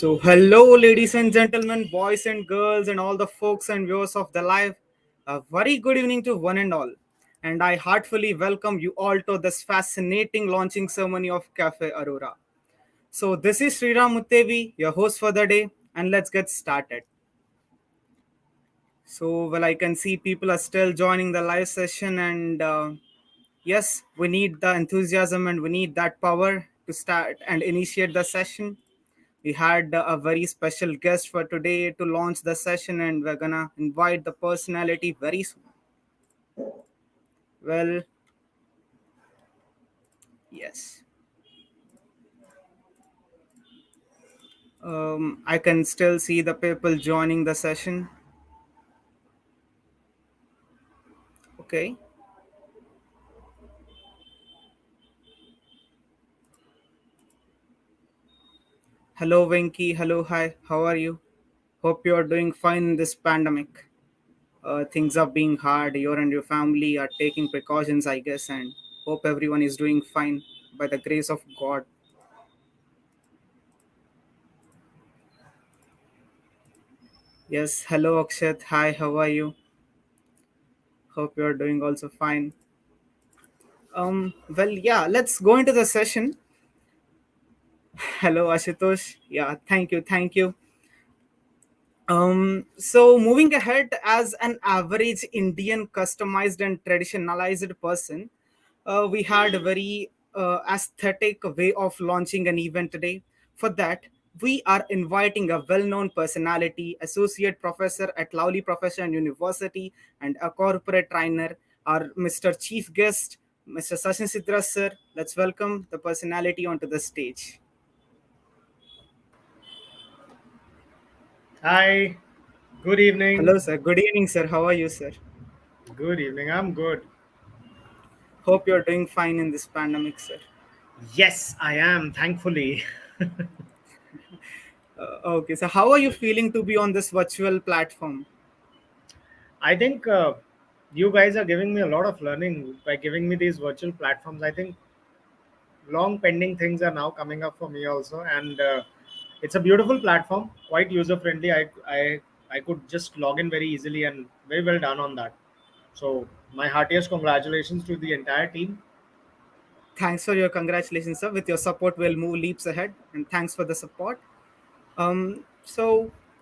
Hello, ladies and gentlemen, boys and girls, and all the folks and viewers of the live. A very good evening to one and all. And I heartfully welcome you all to this fascinating launching ceremony of Café Aurora. This is Sriram Muthevi, your host for the day, and let's get started. I can see people are still joining the live session, and yes, we need the enthusiasm and we need that power to start and initiate the session. We had a very special guest for today to launch the session, and we're gonna invite the personality very soon. Well, yes. I can still see the people joining the session. Okay. Hello, Venki. Hello, hi. How are you? Hope you are doing fine in this pandemic. Things are being hard. You and your family are taking precautions, I guess, and hope everyone is doing fine by the grace of God. Yes. Hello, Akshat. Hi. How are you? Hope you are doing also fine. Well, yeah, let's go into the session. Hello, Ashutosh. Yeah, thank you, thank you. Moving ahead, as an average Indian customized and traditionalized person, we had a very aesthetic way of launching an event today. For that, we are inviting a well-known personality, associate professor at Lovely Profession University, and a corporate trainer, our Mr. Chief Guest, Mr. Sachin Sidhra, sir. Let's welcome the personality onto the stage. Hi, good Hello, evening. sir. Good evening, sir. How are you, sir? Good evening. I'm good. Hope you're doing fine in this pandemic, sir. Yes, I am, thankfully. Okay, so how are you feeling to be on this virtual platform? I think you guys are giving me a lot of learning by giving me these virtual platforms. I think long pending things are now coming up for me also, and it's a beautiful platform, quite user friendly. I could just log in very easily, and very well done on that. So my heartiest congratulations to the entire team. Thanks for your congratulations, sir. With your support, we'll move leaps ahead, and thanks for the support.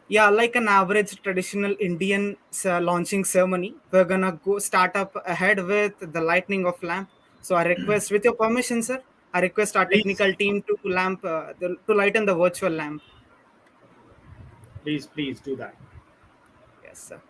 Yeah, like an average traditional Indian launching ceremony, we're gonna go start up ahead with the lightning of lamp. So I request, with your permission, sir, I request our Please, technical team to to lighten the virtual lamp. please do that. Yes, sir.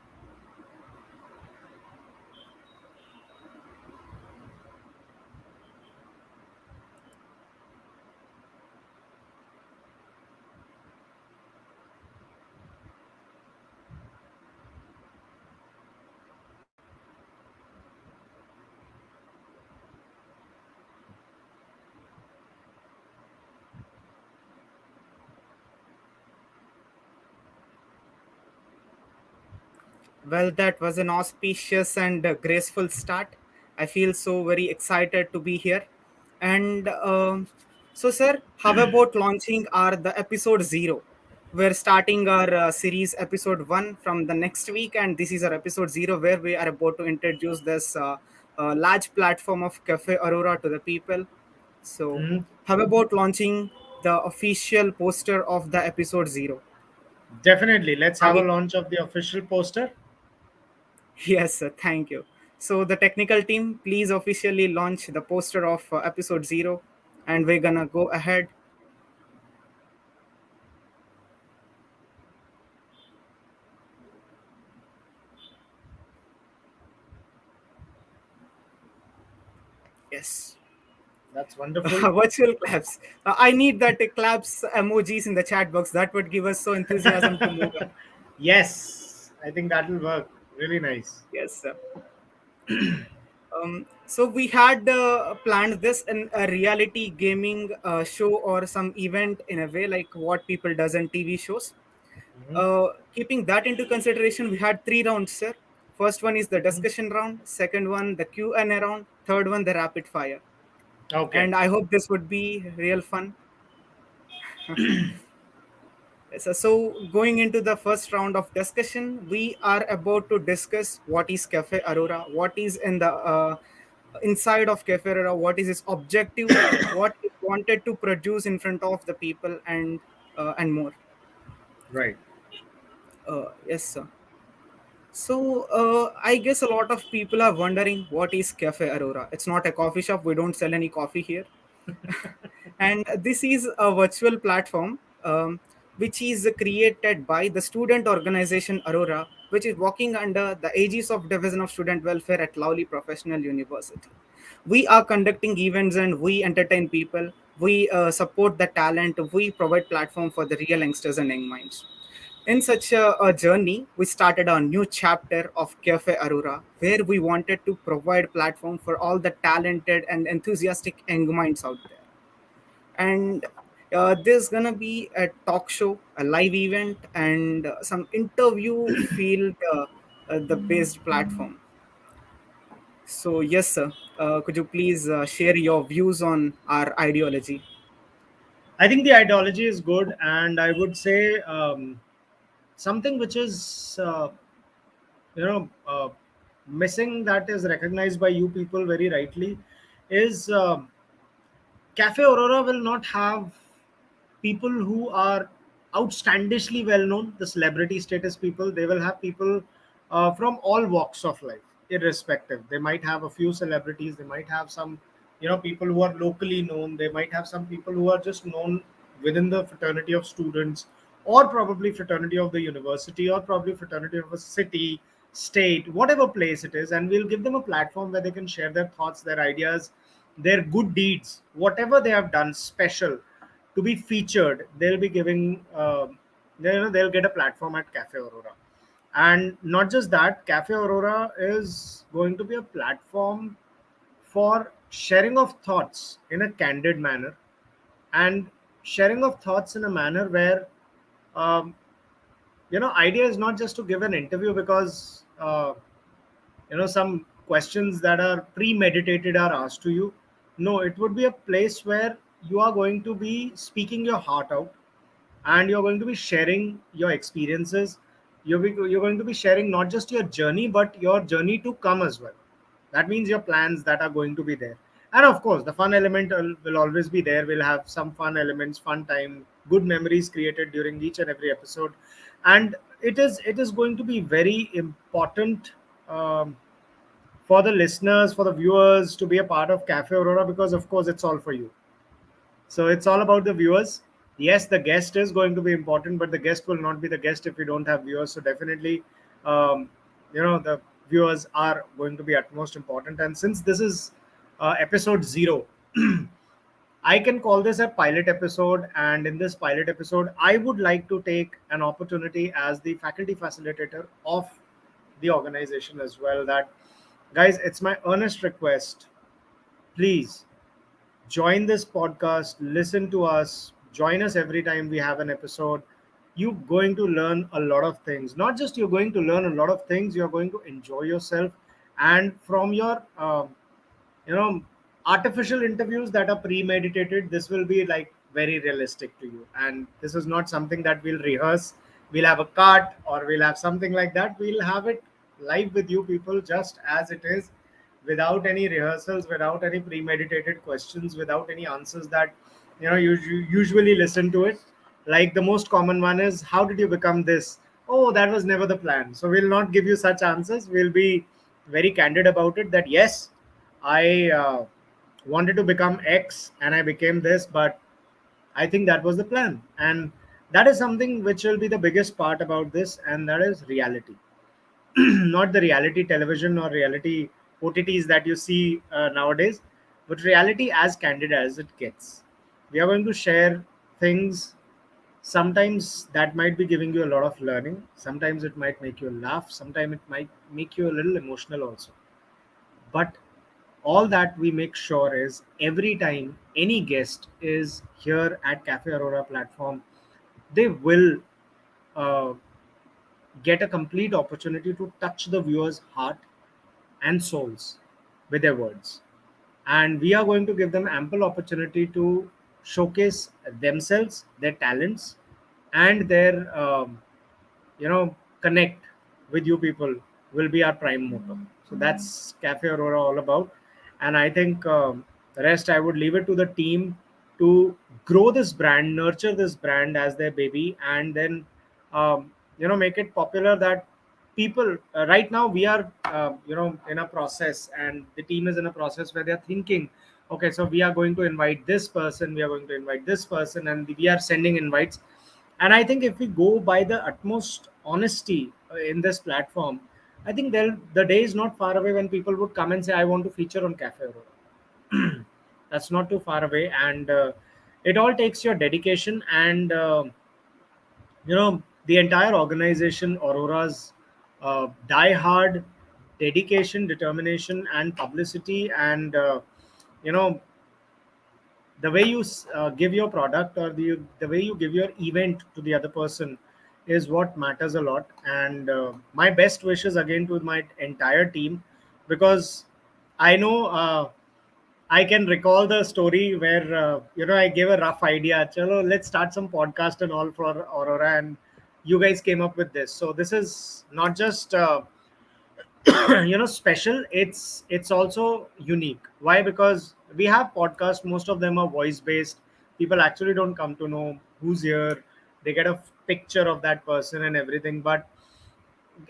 Well, that was an auspicious and graceful start. I feel so very excited to be here. And sir, how about launching our the episode zero? We're starting our series episode one from the next week, and this is our episode zero where we are about to introduce this large platform of Cafe Aurora to the people. So, Mhm. how about launching the official poster of the episode zero? Definitely. Let's Are have a we launch of the official poster. Yes, sir. Thank you. So, the technical team, please officially launch the poster of episode zero, and we're gonna go ahead. Yes, That's wonderful. virtual claps. I need that claps emojis in the chat box. That would give us so enthusiasm to move ahead. Yes, I think that will work. Really nice. Yes, sir. So we had planned this in a reality gaming show or some event in a way like what people does in TV shows. Mhm. Keeping that into consideration, we had three rounds, sir. First one is the Mhm. discussion round, second one the Q&A round, third one the rapid fire. Okay. And I hope this would be real fun. So going into the first round of discussion, we are about to discuss what is Cafe Aurora, what is in the inside of Cafe Aurora, what is its objective, what it wanted to produce in front of the people, and more. Right. Yes, sir. So I guess a lot of people are wondering what is Cafe Aurora. It's not a coffee shop. We don't sell any coffee here. And this is a virtual platform which is created by the Student Organization Aurora, which is working under the aegis of Division of Student Welfare at Lovely Professional University. We are conducting events and we entertain people. We support the talent. We provide platform for the real youngsters and young minds. In such a journey, we started a new chapter of Cafe Aurora, where we wanted to provide platform for all the talented and enthusiastic young minds out there. And there's gonna be a talk show, a live event, and some interview field, the based platform. So yes, sir. Could you please share your views on our ideology? I think the ideology is good, and I would say something which is you know missing, that is recognized by you people very rightly, is Cafe Aurora will not have people who are outstandishly well known, the celebrity status people. They will have people from all walks of life, irrespective. They might have a few celebrities, they might have some, people who are locally known, they might have some people who are just known within the fraternity of students, or probably fraternity of the university, or probably fraternity of a city, state, whatever place it is. And we'll give them a platform where they can share their thoughts, their ideas, their good deeds, whatever they have done special to be featured. They'll be giving, they'll get a platform at Cafe Aurora. And not just that, Cafe Aurora is going to be a platform for sharing of thoughts in a candid manner, and sharing of thoughts in a manner where, um, idea is not just to give an interview because some questions that are premeditated are asked to you. No, it would be a place where you are going to be speaking your heart out, and you're going to be sharing your experiences. You're going to be sharing not just your journey, but your journey to come as well. That means your plans that are going to be there. And of course, the fun element will always be there. We'll have some fun elements, fun time, good memories created during each and every episode. And it is going to be very important, for the listeners, for the viewers, to be a part of Cafe Aurora, because of course it's all for you. So it's all about the viewers. Yes, the guest is going to be important, but the guest will not be the guest if we don't have viewers. So definitely, um, the viewers are going to be utmost important. And since this is episode zero, I can call this a pilot episode. And in this pilot episode, I would like to take an opportunity as the faculty facilitator of the organization as well. That, guys, it's my earnest request. Please join this podcast, listen to us, join us every time we have an episode. You're going to learn a lot of things. Not just you're going to learn a lot of things, you're going to enjoy yourself. And from your you know artificial interviews that are premeditated, this will be like very realistic to you. And this is not something that we'll rehearse, we'll have a cut, or we'll have something like that. We'll have it live with you people, just as it is, without any rehearsals, without any premeditated questions, without any answers that you usually listen to it. Like the most common one is, how did you become this? Oh, that was never the plan. So we'll not give you such answers. We'll be very candid about it, that yes, I wanted to become X and I became this, but I think that was the plan. And that is something which will be the biggest part about this, and that is reality. Not the reality television or reality OTTs that you see nowadays, but reality as candid as it gets. We are going to share things. Sometimes that might be giving you a lot of learning. Sometimes it might make you laugh. Sometimes it might make you a little emotional also. But all that we make sure is, every time any guest is here at Cafe Aurora platform, they will uh, get a complete opportunity to touch the viewer's heart and souls with their words. And we are going to give them ample opportunity to showcase themselves, their talents, and their connect with you people will be our prime motto. So that's Cafe Aurora all about. And I think the rest I would leave it to the team to grow this brand, nurture this brand as their baby, and then make it popular that people right now we are in a process, and the team is in a process where they're thinking, okay, so we are going to invite this person, we are going to invite this person, and we are sending invites. And I think if we go by the utmost honesty in this platform, I think the day is not far away when people would come and say, I want to feature on Cafe Aurora. That's not too far away. And it all takes your dedication and the entire organization Aurora's die hard dedication, determination, and publicity, and you know the way you give your product, or the way you give your event to the other person, is what matters a lot. And my best wishes again to my entire team, because I know I can recall the story where I gave a rough idea, chalo let's start some podcast and all for Aurora, and you guys came up with this. So this is not just special, it's also unique. Why? Because we have podcasts, most of them are voice based. People actually don't come to know who's here. They get a picture of that person and everything. But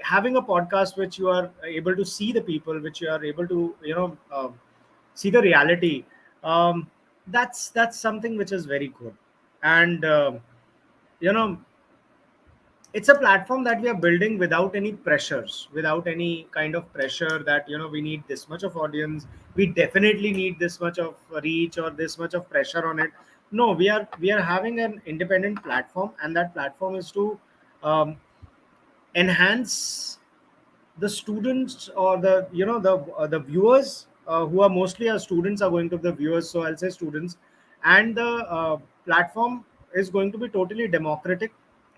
having a podcast which you are able to see the people, which you are able to see the reality, that's something which is very good. And you know it's a platform that we are building without any pressures, without any kind of pressure that we need this much of audience, we definitely need this much of reach or this much of pressure on it. No, we are having an independent platform, and that platform is to um, enhance the students, or the viewers, who are mostly our students are going to the viewers, so I'll say students. And the platform is going to be totally democratic,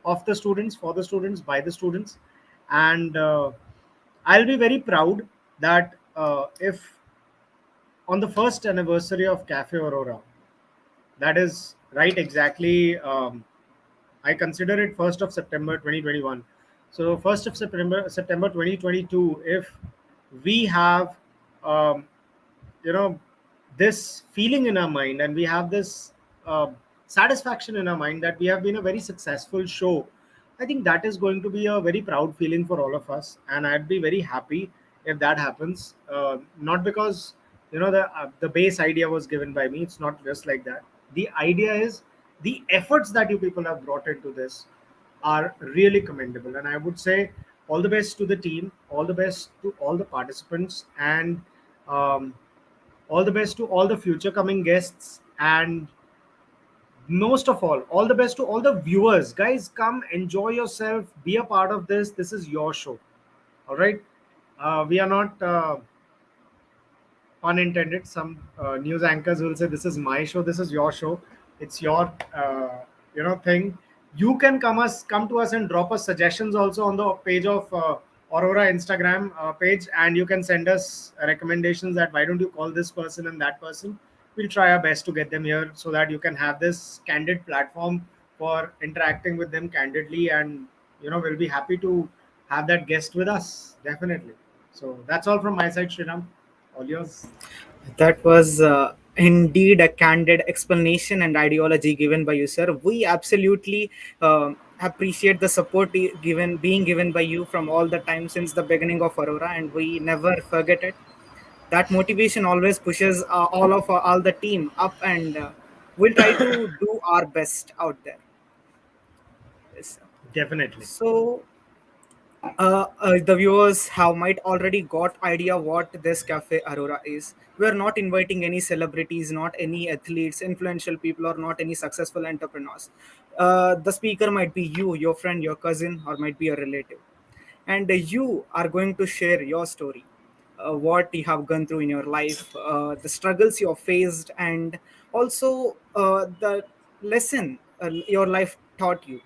of the students, for the students, by the students. And I'll be very proud that if on the first anniversary of Cafe Aurora, that is right exactly, I consider it 1st of September 2021. So 1st of September 2022, if we have um, you know this feeling in our mind, and we have this uh, satisfaction in our mind that we have been a very successful show, I think that is going to be a very proud feeling for all of us, and I'd be very happy if that happens. Not because the base idea was given by me. It's not just like that. The idea is the efforts that you people have brought into this are really commendable, and I would say all the best to the team, all the best to all the participants, and um, all the best to all the future coming guests, and most of all the best to all the viewers. Guys, come enjoy yourself, be a part of this. This is your show. All right. We are not pun intended. Some news anchors will say, this is my show, this is your show, it's your thing. You can come to us and drop us suggestions also on the page of Aurora Instagram page, and you can send us recommendations that why don't you call this person and that person. We'll try our best to get them here, so that you can have this candid platform for interacting with them candidly. And we'll be happy to have that guest with us, definitely. So that's all from my side, Sriram. All yours. That was indeed a candid explanation and ideology given by you, sir. We absolutely appreciate the support being given by you from all the time since the beginning of Aurora, and we never forget it. That motivation always pushes all the team up, and we'll try to do our best out there. Yes, sir. Definitely. So the viewers have might already got idea what this Cafe Aurora is. We are not inviting any celebrities, not any athletes, influential people, or not any successful entrepreneurs. The speaker might be you, your friend, your cousin, or might be a relative, and you are going to share your story, what you have gone through in your life, the struggles you have faced, and also the lesson your life taught you.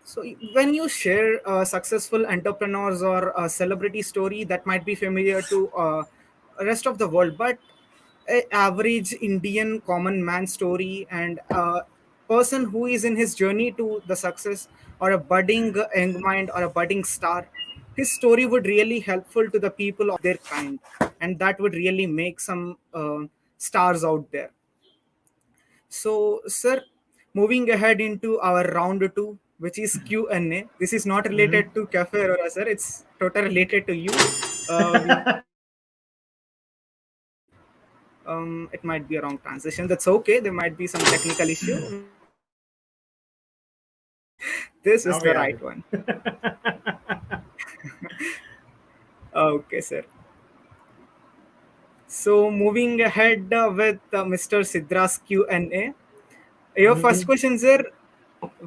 So when you share a successful entrepreneurs or a celebrity story, that might be familiar to rest of the world, but a average Indian common man story, and person who is in his journey to the success, or a budding young mind or a budding star, his story would really helpful to the people of their kind, and that would really make some stars out there. So, sir, moving ahead into our round two, which is Q&A. This is not Hmm. related to Cafe Aurora, sir. It's totally related to you. We It might be a wrong transition. That's okay. There might be some technical issue. This is Now the we have right it. one. Okay, sir. So moving ahead with Mr. Sidhra's Q&A. Your first Mhm. question, sir.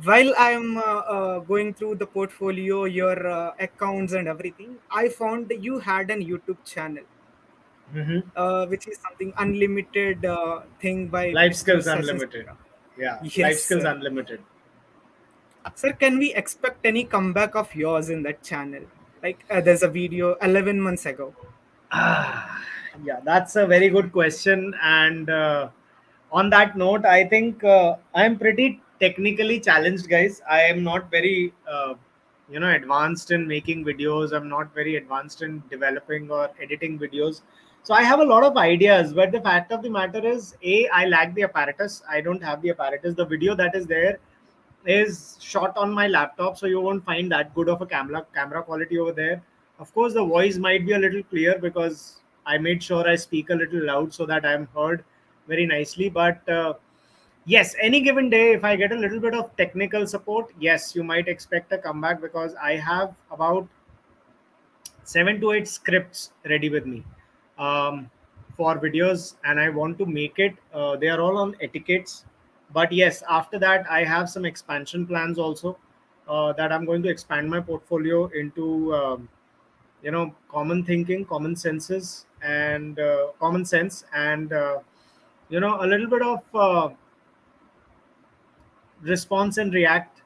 While I'm going through the portfolio, your accounts and everything, I found you had an YouTube channel, Mhm. which is something unlimited thing by Life Mr. Skills Sachin Unlimited. Sidhra. Yeah, Yes, Life Skills sir. Unlimited. Sir, can we expect any comeback of yours in that channel? Like there's a video 11 months ago. Ah, yeah, that's a very good question. And on that note, I think I'm pretty technically challenged, guys. I am not very, advanced in making videos. I'm not very advanced in developing or editing videos. So I have a lot of ideas, but the fact of the matter is, I lack the apparatus. I don't have the apparatus. The video that is there is shot on my laptop, so you won't find that good of a camera quality over there. Of course, the voice might be a little clear because I made sure I speak a little loud so that I'm heard very nicely. But yes, any given day, if I get a little bit of technical support, yes, you might expect a comeback because I have about 7 to 8 scripts ready with me um, for videos, and I want to make it. They are all on etiquettes, but yes, after that, I have some expansion plans also that I'm going to expand my portfolio into. Common thinking, common senses, and common sense, and a little bit of response and react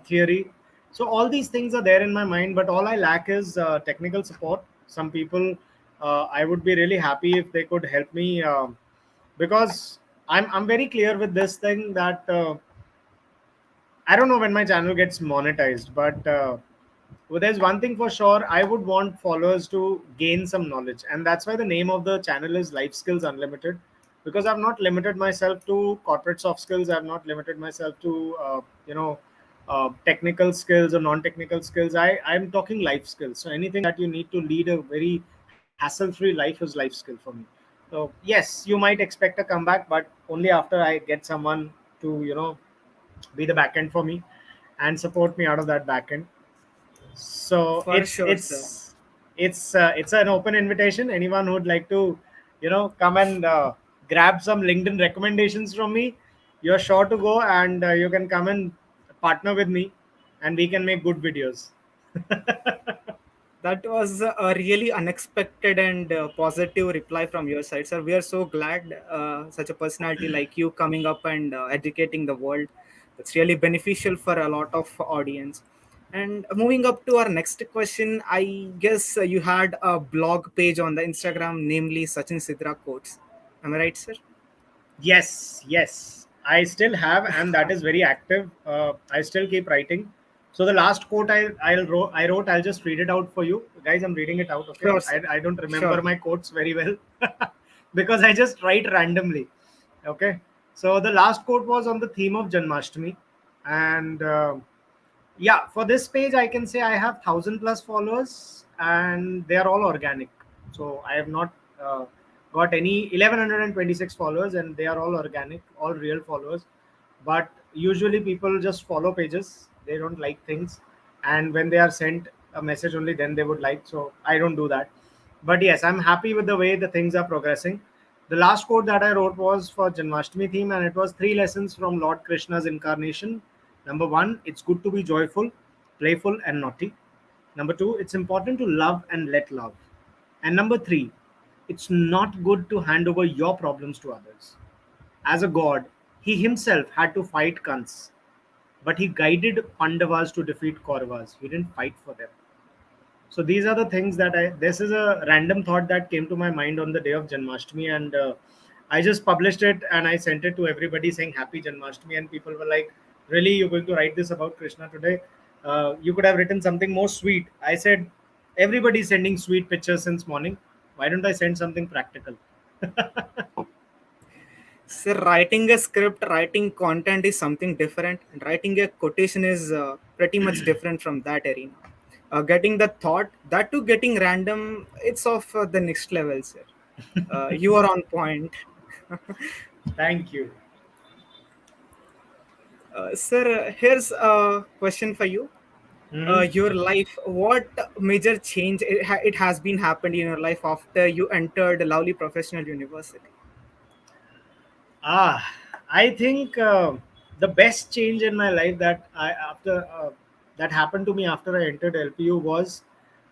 theory. So all these things are there in my mind, but all I lack is technical support. Some people, I would be really happy if they could help me, because I'm very clear with this thing that I don't know when my channel gets monetized, but well, there's one thing for sure. I would want followers to gain some knowledge, and that's why the name of the channel is Life Skills Unlimited, because I've not limited myself to corporate soft skills. I've not limited myself to technical skills or non-technical skills. I'm talking life skills. So anything that you need to lead a very hassle-free life is life skill for me. So yes, you might expect a comeback, but only after I get someone to be the backend for me and support me out of that backend. So For sure, sir. it's an open invitation. Anyone who'd like to come and grab some LinkedIn recommendations from me, you're sure to go, and you can come and partner with me, and we can make good videos. That was a really unexpected and positive reply from your side, sir. We are so glad such a personality like you coming up and educating the world. That's really beneficial for a lot of audience. And moving up to our next question, I guess you had a blog page on the Instagram, namely Sachin Sidhra Quotes. Am I right, sir? Yes, yes, I still have, and that is very active. I still keep writing. So the last quote I wrote, I'll just read it out for you, guys. I'm reading it out. Okay, Sure, I, sir. I don't remember Sure. my quotes very well because I just write randomly. Okay, so the last quote was on the theme of Janmashtami, and yeah, for this page I can say I have 1,000 plus followers, and they are all organic. So I have not got any 1126 followers, and they are all organic, all real followers. But usually people just follow pages, they don't like things, and when they are sent a message only then they would like. So I don't do that. But yes, I'm happy with the way the things are progressing. The last quote that I wrote was for Janmashtami theme, and it was three lessons from Lord Krishna's incarnation. Number one, it's good to be joyful, playful, and naughty. Number two, it's important to love and let love. And number three, it's not good to hand over your problems to others. As a god, he himself had to fight Kans, but he guided Pandavas to defeat Kauravas. He didn't fight for them. So these are the things that this is a random thought that came to my mind on the day of Janmashtami, and I just published it and I sent it to everybody saying Happy Janmashtami, and people were like, "Really, you're going to write this about Krishna today? You could have written something more sweet." I said, "Everybody's sending sweet pictures since morning. Why don't I send something practical?" So writing a script, writing content is something different, and writing a quotation is pretty much different from that arena. Getting the thought, that to getting random, it's of the next level, sir. You are on point. Thank you. Sir, here's a question for you. Mhm. Your life, what major change it has been happened in your life after you entered Lovely Professional University? Ah, I think the best change in my life that happened to me after I entered LPU was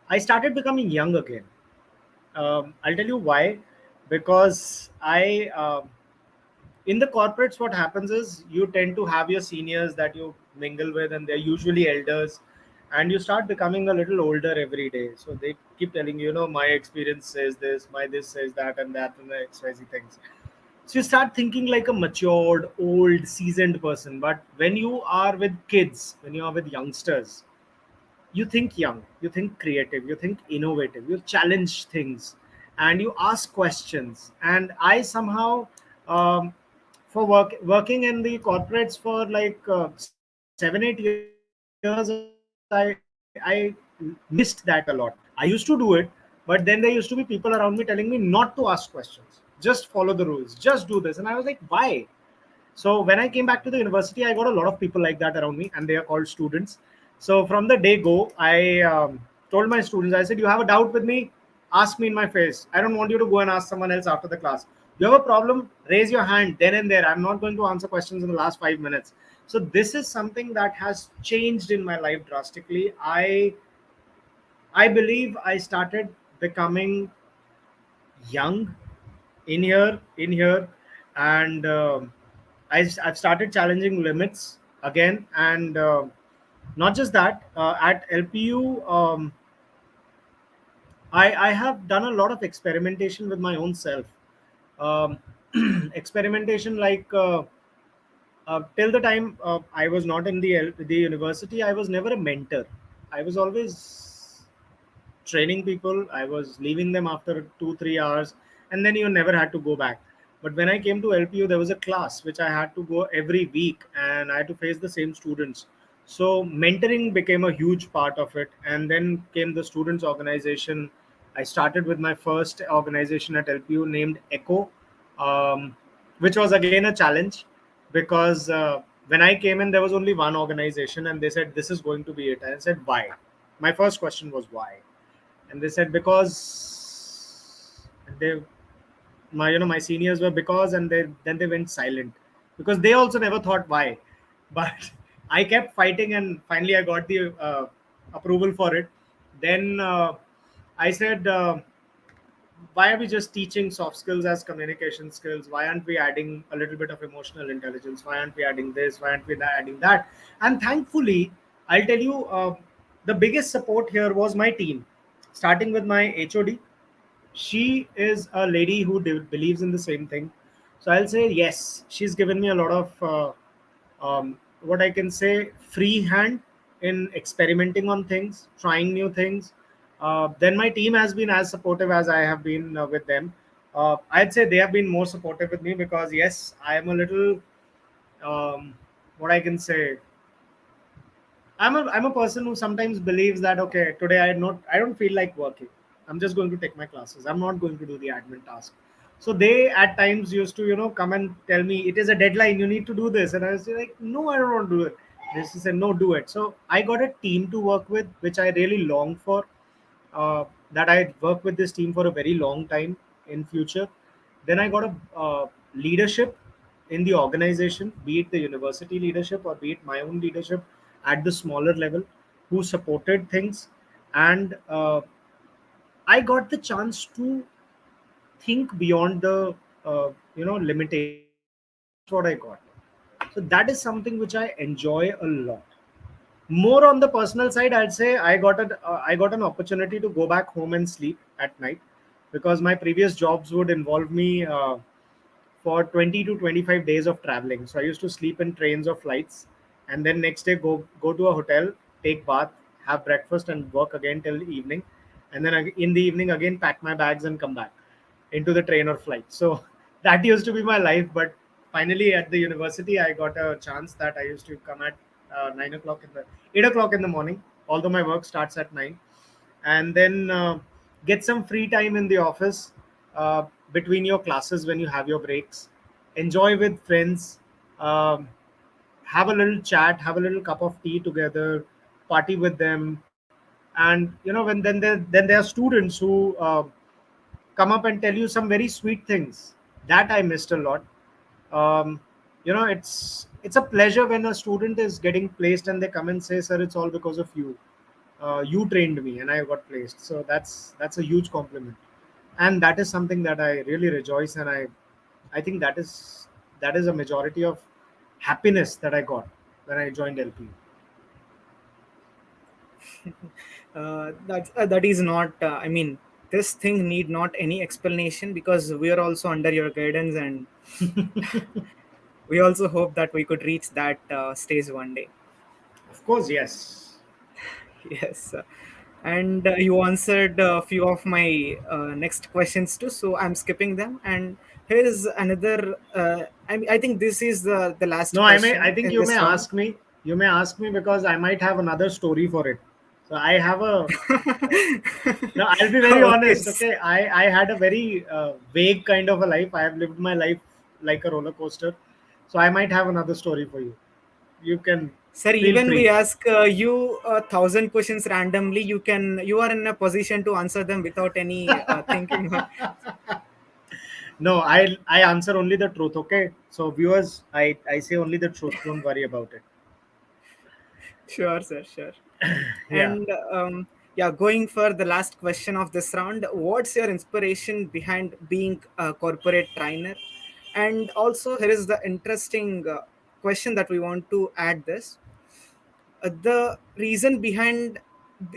I started becoming young again. I'll tell you why. Because in the corporates, what happens is you tend to have your seniors that you mingle with, and they're usually elders, and you start becoming a little older every day. So they keep telling you, my experience says this, my this says that, and the XYZ things. So you start thinking like a matured, old, seasoned person. But when you are with kids, when you are with youngsters, you think young, you think creative, you think innovative, you challenge things, and you ask questions. And I somehow, um, for working in the corporates for like 7 8 years, I missed that a lot. I used to do it, but then there used to be people around me telling me not to ask questions, just follow the rules, just do this. And I was like, why? So when I came back to the university, I got a lot of people like that around me, and they are called students. So from the day go, I told my students, I said, "You have a doubt with me? Ask me in my face. I don't want you to go and ask someone else after the class. You have a problem? Raise your hand then and there. I'm not going to answer questions in the last 5 minutes." So this is something that has changed in my life drastically. I believe I started becoming young in here, and I've started challenging limits again. And not just that, at LPU, I have done a lot of experimentation with my own self. um, Experimentation like, till the time I was not in the university, I was never a mentor. I was always training people. I was leaving them after 2 3 hours, and then you never had to go back. But when I came to LPU, there was a class which I had to go every week, and I had to face the same students. So mentoring became a huge part of it. And then came the students organization. I started with my first organization at LPU named Echo, um, which was again a challenge, because when I came in, there was only one organization, and they said this is going to be it. And I said, why? My first question was why. And they said, because they my seniors were, because, and then they went silent, because they also never thought why. But I kept fighting, and finally I got the approval for it. Then I said, why are we just teaching soft skills as communication skills? Why aren't we adding a little bit of emotional intelligence? Why aren't we adding this? Why aren't we adding that? And thankfully, I'll tell you, the biggest support here was my team, starting with my HOD. She is a lady who believes in the same thing. So I'll say yes, she's given me a lot of what I can say, free hand in experimenting on things, trying new things. Then my team has been as supportive as I have been with them. I'd say they have been more supportive with me, because yes, I am a little, what I can say, I'm a person who sometimes believes that, okay, today I don't feel like working. I'm just going to take my classes. I'm not going to do the admin task. So they at times used to, come and tell me, it is a deadline, you need to do this. And I was like, no, I don't want to do it. They used to say, no, do it. So I got a team to work with, which I really long for. That I work with this team for a very long time in future. Then I got a leadership in the organization, be it the university leadership or be it my own leadership at the smaller level, who supported things. And I got the chance to think beyond the limitations. That's what I got. So that is something which I enjoy a lot. More on the personal side, I'd say I got an opportunity to go back home and sleep at night, because my previous jobs would involve me for 20 to 25 days of traveling. So I used to sleep in trains or flights, and then next day go to a hotel, take bath, have breakfast, and work again till evening, and then in the evening again pack my bags and come back into the train or flight. So that used to be my life. But finally, at the university, I got a chance that I used to come at 9 o'clock in the 8 o'clock in the morning. Although my work starts at 9, and then get some free time in the office between your classes when you have your breaks. Enjoy with friends. Um, have a little chat, have a little cup of tea together, party with them, and then there are students who come up and tell you some very sweet things that I missed a lot. um, it's a pleasure when a student is getting placed and they come and say, sir, it's all because of you. You trained me and I got placed. So that's a huge compliment, and that is something that I really rejoice, and I think that is a majority of happiness that I got when I joined LPU. That is not. I mean, this thing need not any explanation because we are also under your guidance, and we also hope that we could reach that stage one day. Of course, yes. Yes. And you answered a few of my next questions too, so I'm skipping them. And here is another. I think this is the last No, I question think in you may this round. ask me. You may ask me because I might have another story for it. So I have a. No, I'll be very Okay. honest. Okay, I had a very vague kind of a life. I have lived my life like a roller coaster. So I might have another story for you. You can Sir, feel even we free. ask you 1,000 questions randomly, you are in a position to answer them without any thinking. No, I answer only the truth. Okay, so viewers, I say only the truth. Don't worry about it. Sure, sir, sure. Yeah. And yeah, going for the last question of this round, what's your inspiration behind being a corporate trainer? And also, here is the interesting question that we want to add this. The reason behind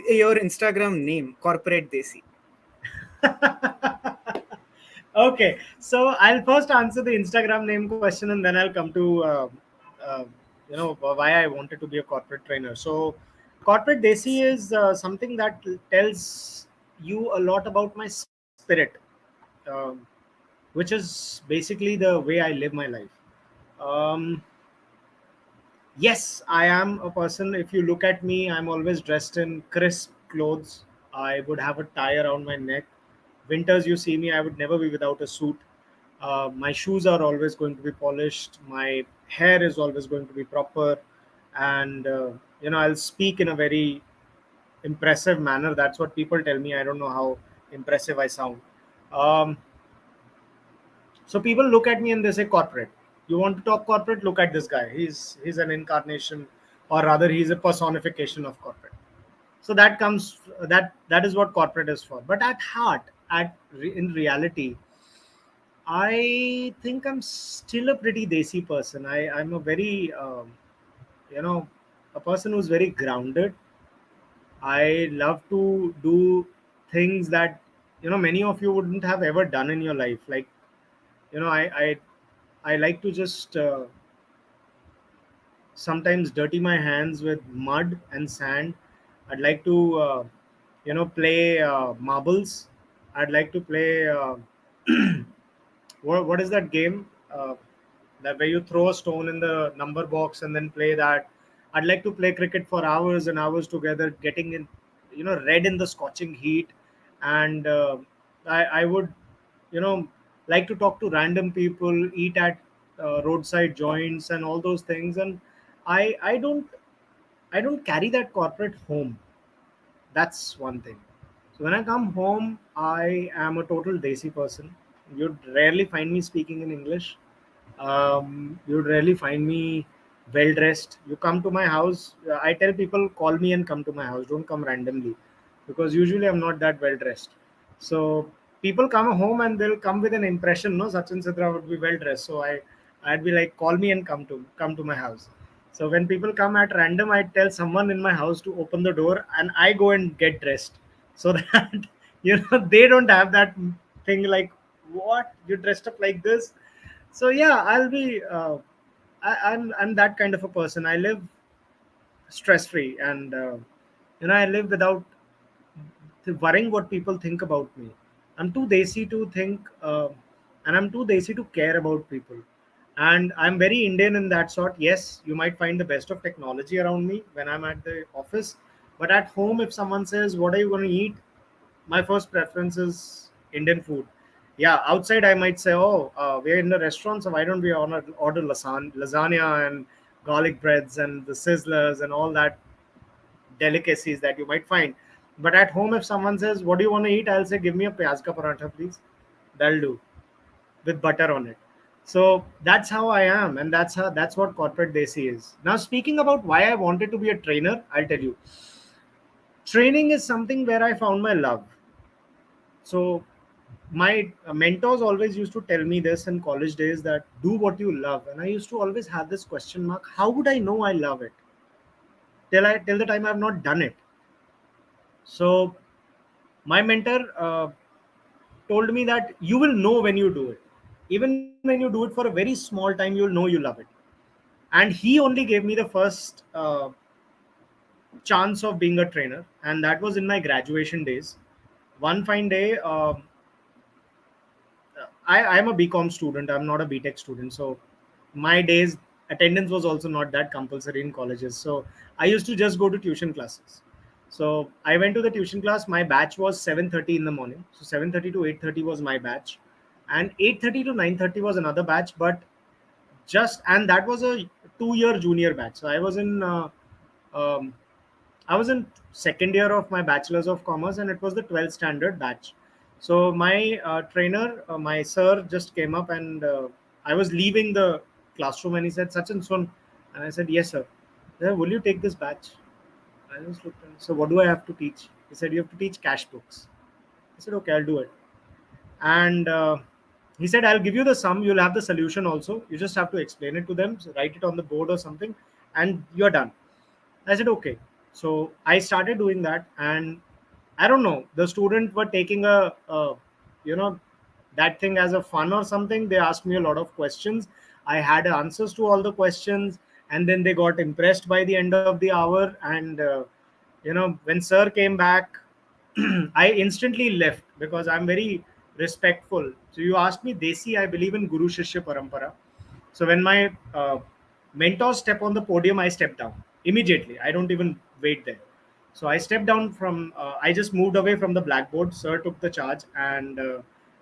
your Instagram name, Corporate Desi. Okay, so I'll first answer the Instagram name question, and then I'll come to uh, why I wanted to be a corporate trainer. So, corporate desi is something that tells you a lot about my spirit, um, which is basically the way I live my life. Um, Yes, I am a person. If you look at me, I'm always dressed in crisp clothes. I would have a tie around my neck. Winters, you see me, I would never be without a suit. My shoes are always going to be polished. My hair is always going to be proper. And, I'll speak in a very impressive manner. That's what people tell me. I don't know how impressive I sound. Um, so people look at me and they say corporate. You want to talk corporate? Look at this guy. He's an incarnation, or rather, he's a personification of corporate. So that is what corporate is for. But at heart, in reality, I think I'm still a pretty desi person. I'm a very you know a person who's very grounded. I love to do things that many of you wouldn't have ever done in your life. Like you know I like to just sometimes dirty my hands with mud and sand. I'd like to play marbles. I'd like to play what is that game that where you throw a stone in the number box and then play that. I'd like to play cricket for hours and hours together, getting in red in the scorching heat. And I would you know like to talk to random people, eat at roadside joints and all those things. And I don't carry that corporate home. That's one thing. So when I come home, I am a total desi person. You'd rarely find me speaking in English. You'd rarely find me well dressed. You come to my house. I tell people, call me and come to my house. Don't come randomly, because usually I'm not that well dressed. So people come home and they'll come with an impression. No, Sachin Sidhra would be well dressed. So I'd be like, call me and come to my house. So when people come at random, I tell someone in my house to open the door, and I go and get dressed, so that they don't have that thing like, what, you dressed up like this. So yeah, I'll be. I'm that kind of a person. I live stress free, and I live without worrying what people think about me. I'm too desi to think, and I'm too desi to care about people. And I'm very Indian in that sort. Yes, you might find the best of technology around me when I'm at the office, but at home, if someone says, "What are you going to eat?" my first preference is Indian food. Yeah, outside I might say, "Oh, we're in the restaurant, so why don't we order lasagna and garlic breads and the sizzlers and all that delicacies that you might find." But at home, if someone says, "What do you want to eat?" I'll say, "Give me a pyaz ka paratha, please. That'll do with butter on it." So that's how I am, and that's what corporate desi is. Now, speaking about why I wanted to be a trainer, I'll tell you. Training is something where I found my love. So my mentors always used to tell me this in college days that do what you love, and I used to always have this question mark: how would I know I love it till the time I've not done it? So my mentor told me that you will know when you do it. Even when you do it for a very small time, you'll know you love it. And he only gave me the first chance of being a trainer, and that was in my graduation days. One fine day, I'm a BCom student. I'm not a BTech student. So my days attendance was also not that compulsory in colleges. So I used to just go to tuition classes. So I went to the tuition class. My batch was 7:30 in the morning. So 7:30 to 8:30 was my batch, and 8:30 to 9:30 was another batch. But just and that was a 2 year junior batch. So um, I was in second year of my bachelor's of commerce, and it was the 12th standard batch. So my trainer, my sir, just came up, and I was leaving the classroom, and he said, "Sachin, son," and I said, "Yes, sir." He said, "Will you take this batch?" I just looked at him. So what do I have to teach? He said, "You have to teach cash books." I said, "Okay, I'll do it." And he said, "I'll give you the sum. You'll have the solution also. You just have to explain it to them, so write it on the board or something, and you're done." I said, "Okay." So I started doing that, and I don't know, the students were taking you know, that thing as a fun or something. They asked me a lot of questions. I had answers to all the questions, and then they got impressed by the end of the hour. And when Sir came back, I instantly left because I'm very respectful. So you asked me, Desi, I believe in Guru Shishya Parampara. So when my mentors step on the podium, I step down immediately. I don't even wait there. So I stepped down from, I just moved away from the blackboard. Sir took the charge, and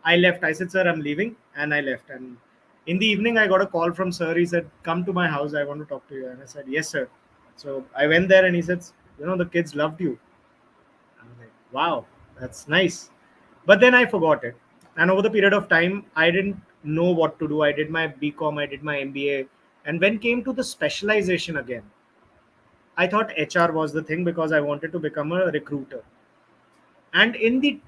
I left. I said, "Sir, I'm leaving." And I left. And in the evening, I got a call from Sir. He said, "Come to my house. I want to talk to you." And I said, "Yes, sir." So I went there, and he said, "The kids loved you." I was like, "Wow, that's nice." But then I forgot it. And over the period of time, I didn't know what to do. I did my BCom, I did my MBA. And when came to the specialization again, I thought HR was the thing because I wanted to become a recruiter. And in the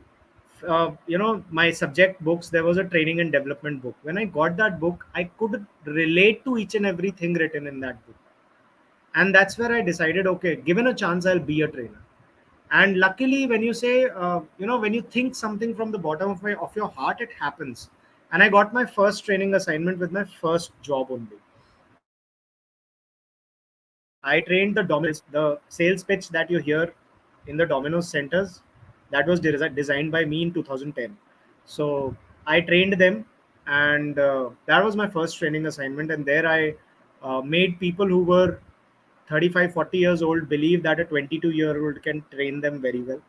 my subject books, there was a training and development book. When I got that book, I could relate to each and everything written in that book. And that's where I decided, okay, given a chance, I'll be a trainer. And luckily, when you say when you think something from the bottom of your heart, it happens. And I got my first training assignment with my first job only. I trained the Domino's sales, the sales pitch that you hear in the Domino's centers. That was designed by me in 2010. So I trained them, and that was my first training assignment. And there I made people who were 35, 40 years old believe that a 22-year-old can train them very well.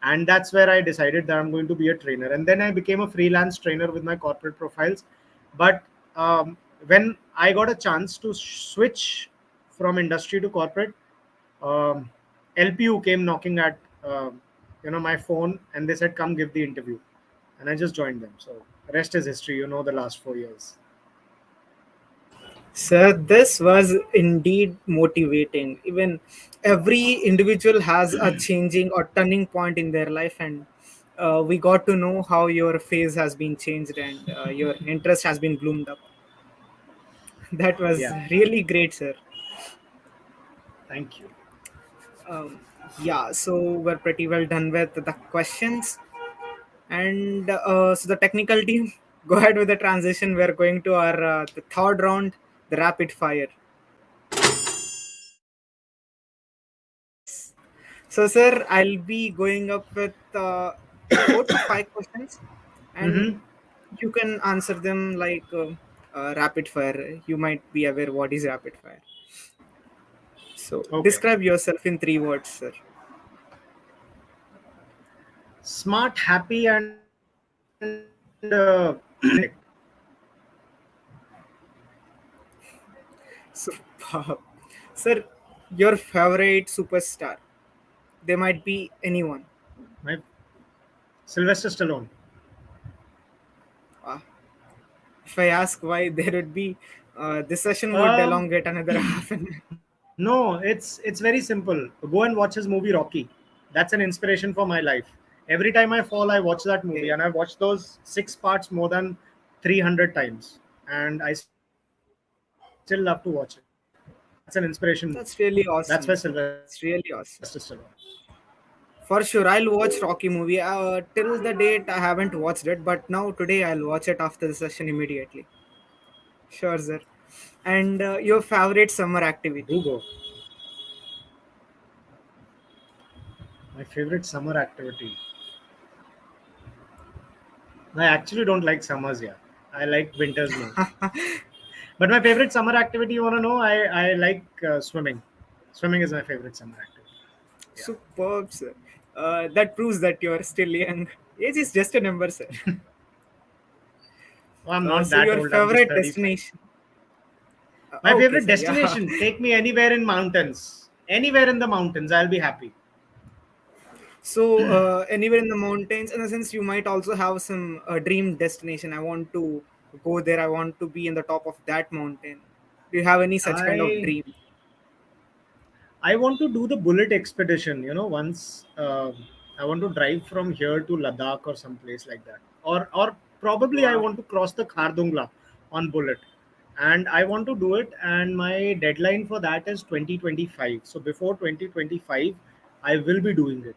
And that's where I decided that I'm going to be a trainer. And then I became a freelance trainer with my corporate profiles. But when I got a chance to switch from industry to corporate, um, LPU came knocking at my phone, and they said, "Come give the interview," and I just joined them. So rest is history. The last 4 years. Sir, this was indeed motivating. Even every individual has a changing or turning point in their life, and we got to know how your phase has been changed and your interest has been bloomed up. That was Yeah. really great, sir. Thank you. Um, yeah, so we're pretty well done with the questions, and so the technical team. Go ahead with the transition. We're going to our the third round, the rapid fire. So, sir, I'll be going up with 4 to 5 questions, and Mm-hmm. you can answer them like rapid fire. You might be aware what is rapid fire. So, Okay. describe yourself in 3 words, sir. Smart, happy, and energetic. Superb. Sir, your favorite superstar. They might be anyone. My Sylvester Stallone. Uh, if I ask why, there would be this session would Um, elongate another half an hour. no, it's very simple. Go and watch his movie Rocky. That's an inspiration for my life. Every time I fall, I watch that movie, Okay, and I've watched those 6 parts more than 300 times, and I still love to watch it. That's an inspiration movie. That's why that's really Sylvester Stallone. awesome, sir. It's really awesome. For sure, I'll watch Rocky movie. Till the date, I haven't watched it, but now today I'll watch it after the session immediately. Sure, sir. And your favorite summer Do activity? go. My favorite summer activity. I actually don't like summers here. I like winters more. But my favorite summer activity, you want to know? I like swimming. Swimming is my favorite summer activity. Yeah. Superb, sir. That proves that you are still young. Age is just a number, sir. Well, I'm not So that your old. I'm just favorite 35. destination? My Okay, favorite sir. Yeah. destination, take me anywhere in mountains. Anywhere in the mountains, I'll be happy. So anywhere in the mountains, in a sense, you might also have some dream destination. I want to go there. I want to be in the top of that mountain. Do you have any such kind of I dream? I want to do the bullet expedition. Once I want to drive from here to Ladakh or someplace like that, or probably I Wow. want to cross the Khardungla on bullet, and I want to do it. And my deadline for that is 2025. So before 2025, I will be doing it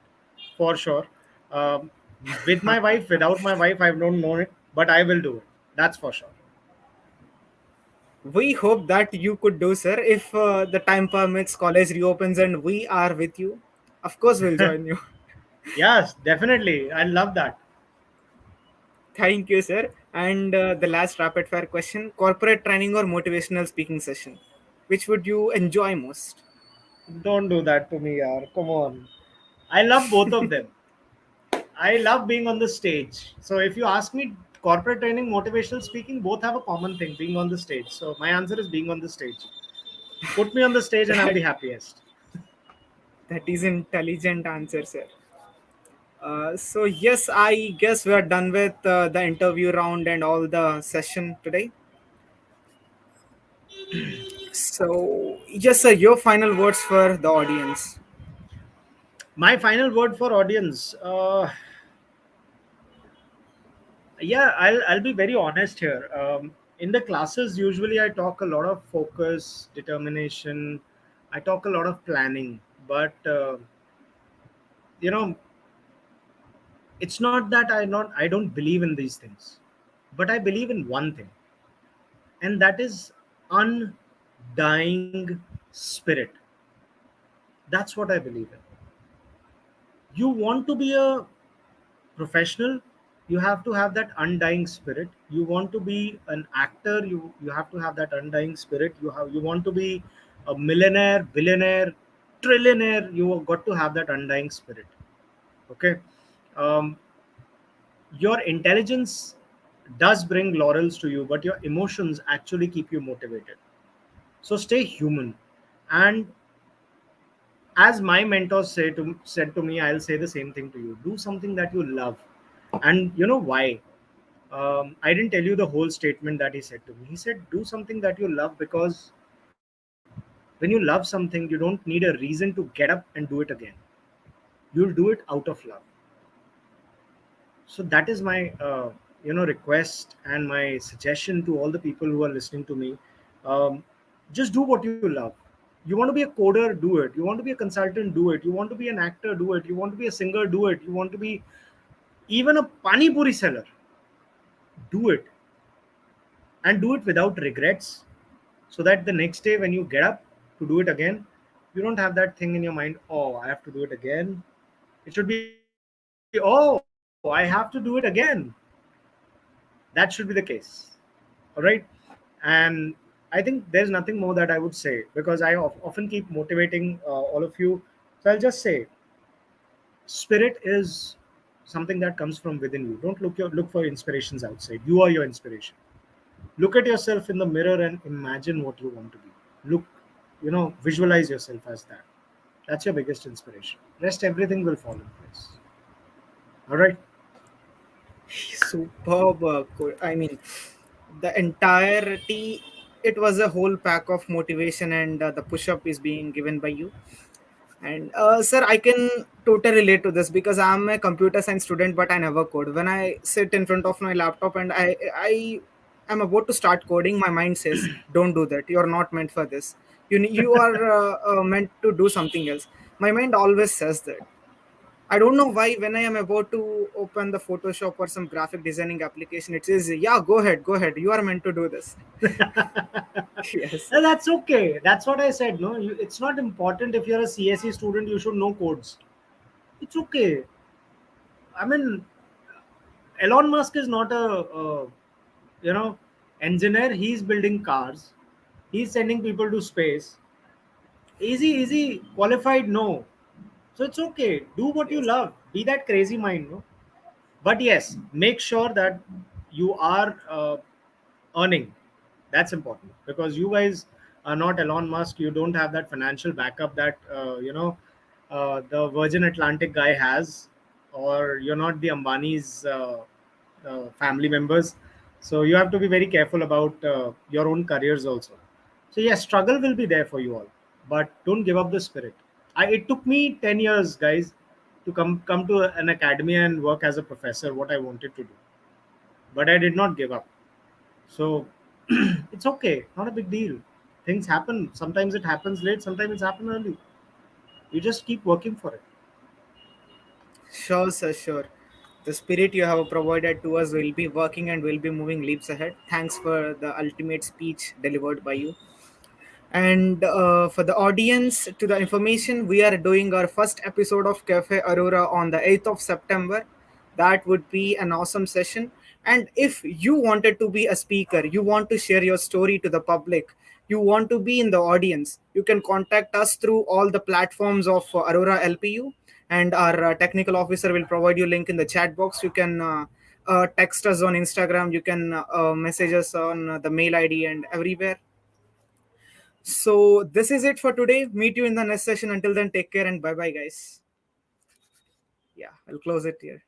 for sure. Um, with my wife, without my wife, I don't know it, but I will do it. That's for sure. We hope that you could do, sir. If the time permits, college reopens, and we are with you, of course, we'll join you. Yes, definitely. I love that. Thank you, sir. And the last rapid fire question: corporate training or motivational speaking session? Which would you enjoy most? Don't do that to me, yaar. Come on. I love both of them. I love being on the stage. So if you ask me, corporate training, motivational speaking, both have a common thing, being on the stage. So my answer is being on the stage. Put me on the stage and I'm That the happiest. that is intelligent answer, sir. So yes, I guess we are done with the interview round and all the session today. So yes, sir, your final words for the audience. My final word for audience. Yeah, I'll be very honest here. In the classes, usually I talk a lot of focus, determination. I talk a lot of planning, but you know, it's not that I don't believe in these things, but I believe in one thing, and that is undying spirit. That's what I believe in. You want to be a professional, you have to have that undying spirit. You want to be an actor, you have to have that undying spirit. You want to be a millionaire, billionaire, trillionaire, you have got to have that undying spirit. Okay. um, your intelligence does bring laurels to you, but your emotions actually keep you motivated. So stay human. And as my mentors said to me, I'll say the same thing to you. Do something that you love. And you know why? I didn't tell you the whole statement that he said to me. He said, do something that you love, because when you love something, you don't need a reason to get up and do it again. You'll do it out of love. So that is my request and my suggestion to all the people who are listening to me. um, just do what you love. You want to be a coder, do it. You want to be a consultant, do it. You want to be an actor, do it. You want to be a singer, do it. You want to be even a pani puri seller, do it. and do it without regrets, so that the next day when you get up to do it again, you don't have that thing in your mind, oh, I have to do it again. It should be, oh, I have to do it again. That should be the case. All right. And I think there's nothing more that I would say, because I often keep motivating all of you. So I'll just say, spirit is something that comes from within you. Don't look for inspirations outside. You are your inspiration. Look at yourself in the mirror and imagine what you want to be. Look, visualize yourself as that. That's your biggest inspiration. Rest, everything will fall in place. All right. Superb. I mean, the entirety, it was a whole pack of motivation, and the push up is being given by you. And sir, I can totally relate to this because I'm a computer science student, but I never code. When I sit in front of my laptop and I am about to start coding, my mind says, "Don't do that. You're not meant for this. You are meant to do something else." My mind always says that. I don't know why when I am about to open the Photoshop or some graphic designing application, it says, "Yeah, go ahead, go ahead. You are meant to do this." Yes, And that's okay. That's what I said. No, it's not important if you're a CSE student, you should know codes. It's okay. I mean, Elon Musk is not a you know engineer. He's building cars. He's sending people to space. Easy, qualified. No, so it's okay. Do what you yes. love. Be that crazy mind. No, but yes, make sure that you are earning. That's important, because you guys are not Elon Musk. You don't have that financial backup that the Virgin Atlantic guy has, or you're not the Ambani's family members. So you have to be very careful about your own careers also. So yes, struggle will be there for you all, but don't give up the spirit. It took me 10 years, guys, to come to an academy and work as a professor. What I wanted to do, but I did not give up. So it's okay, not a big deal. Things happen. Sometimes it happens late, sometimes it's happened early. You just keep working for it. Sure, sir, sure. The spirit you have provided to us will be working and will be moving leaps ahead. Thanks for the ultimate speech delivered by you. And for the audience, to the information, we are doing our first episode of Cafe Aurora on the 8th of September. That would be an awesome session. And if you wanted to be a speaker, you want to share your story to the public, you want to be in the audience, you can contact us through all the platforms of Aurora LPU. And our technical officer will provide you link in the chat box. You can text us on Instagram. You can message us on the mail ID and everywhere. So this is it for today. Meet you in the next session. Until then, take care and bye bye, guys. Yeah, I'll close it here.